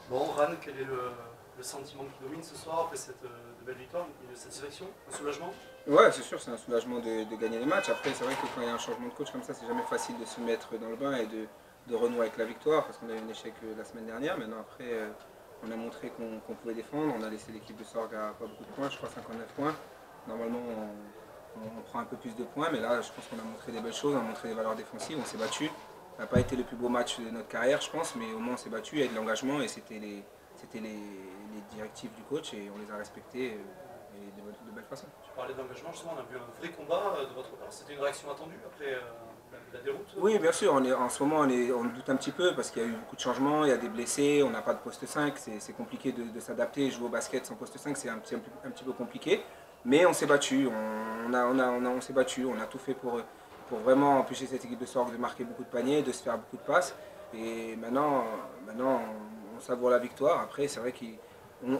Bon, Ran, quel est le sentiment qui domine ce soir après cette de belle victoire? Une satisfaction? Un soulagement? Ouais, c'est sûr, c'est un soulagement de gagner les matchs. Après, c'est vrai que quand il y a un changement de coach comme ça, c'est jamais facile de se mettre dans le bain et de renouer avec la victoire parce qu'on a eu un échec la semaine dernière. Maintenant, après, on a montré qu'on pouvait défendre. On a laissé l'équipe de Sorgue à pas beaucoup de points, je crois 59 points. Normalement, on prend un peu plus de points, mais là, je pense qu'on a montré des belles choses, on a montré des valeurs défensives, on s'est battu. Ça n'a pas été le plus beau match de notre carrière, je pense, mais au moins on s'est battu, il y a eu de l'engagement et c'était les directives du coach et on les a respectées et de belle façon. Tu parlais d'engagement, justement, on a vu un vrai combat de votre part. C'était une réaction attendue après la déroute? Oui, bien sûr, en ce moment on doute un petit peu parce qu'il y a eu beaucoup de changements, il y a des blessés, on n'a pas de poste 5, c'est compliqué de s'adapter, jouer au basket sans poste 5, c'est un petit peu compliqué. Mais on s'est battu, on s'est battu, on a tout fait pour vraiment empêcher cette équipe de Sorgue de marquer beaucoup de paniers, de se faire beaucoup de passes. Et maintenant on savoure la victoire. Après, c'est vrai qu'il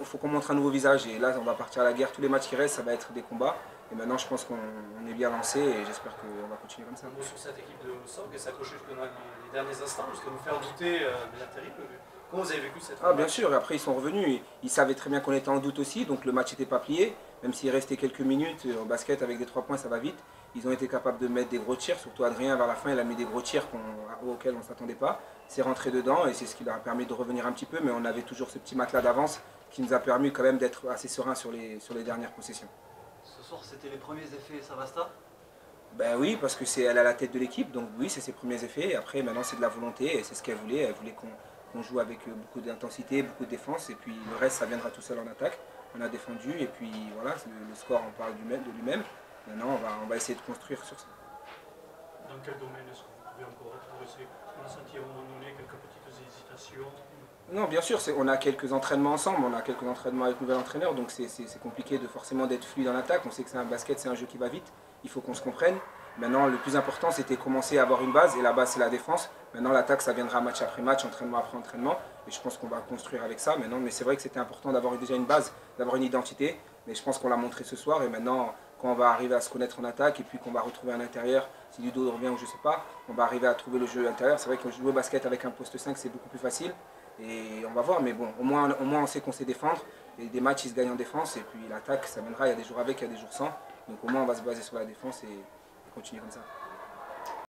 faut qu'on montre un nouveau visage. Et là, on va partir à la guerre. Tous les matchs qui restent, ça va être des combats. Et maintenant, je pense qu'on est bien lancé et j'espère qu'on va continuer comme ça. Un mot sur cette équipe de Sorgue et s'accrocher jusque dans les derniers instants, jusqu'à nous faire douter de manière terrible. Comment vous avez vécu cette Ah, match? bien sûr, et après ils sont revenus, ils savaient très bien qu'on était en doute aussi, donc le match n'était pas plié, même s'il restait quelques minutes, en basket avec des 3 points ça va vite, ils ont été capables de mettre des gros tirs, surtout Adrien vers la fin il a mis des gros tirs auxquels on ne s'attendait pas, c'est rentré dedans et c'est ce qui leur a permis de revenir un petit peu, mais on avait toujours ce petit matelas d'avance qui nous a permis quand même d'être assez serein sur les dernières possessions. Ce soir, c'était les premiers effets Savasta. Ben oui, parce que elle est à la tête de l'équipe, donc oui, c'est ses premiers effets. Et après, maintenant, c'est de la volonté et c'est ce qu'elle voulait. Elle voulait qu'on joue avec beaucoup d'intensité, beaucoup de défense. Et puis le reste, ça viendra tout seul en attaque. On a défendu et puis voilà, le score en parle de lui-même. Maintenant, on va essayer de construire sur ça. Dans quel domaine est-ce que vous pouvez encore progresser? On a senti à un moment donné quelques petites hésitations. Non, bien sûr, on a quelques entraînements ensemble, on a quelques entraînements avec le nouvel entraîneur, donc c'est compliqué de forcément d'être fluide en attaque. On sait que c'est un basket, c'est un jeu qui va vite, il faut qu'on se comprenne. Maintenant, le plus important, c'était commencer à avoir une base, et la base, c'est la défense. Maintenant, l'attaque, ça viendra match après match, entraînement après entraînement, et je pense qu'on va construire avec ça. Maintenant, mais c'est vrai que c'était important d'avoir déjà une base, d'avoir une identité, mais je pense qu'on l'a montré ce soir, et maintenant, quand on va arriver à se connaître en attaque, et puis qu'on va retrouver un intérieur, si Ludo revient ou je sais pas, on va arriver à trouver le jeu intérieur. C'est vrai que jouer au basket avec un poste 5, c'est beaucoup plus facile. Et on va voir, mais bon, au moins on sait qu'on sait défendre. Et des matchs, ils se gagnent en défense. Et puis l'attaque, ça viendra. Il y a des jours avec, il y a des jours sans. Donc au moins, on va se baser sur la défense et continuer comme ça.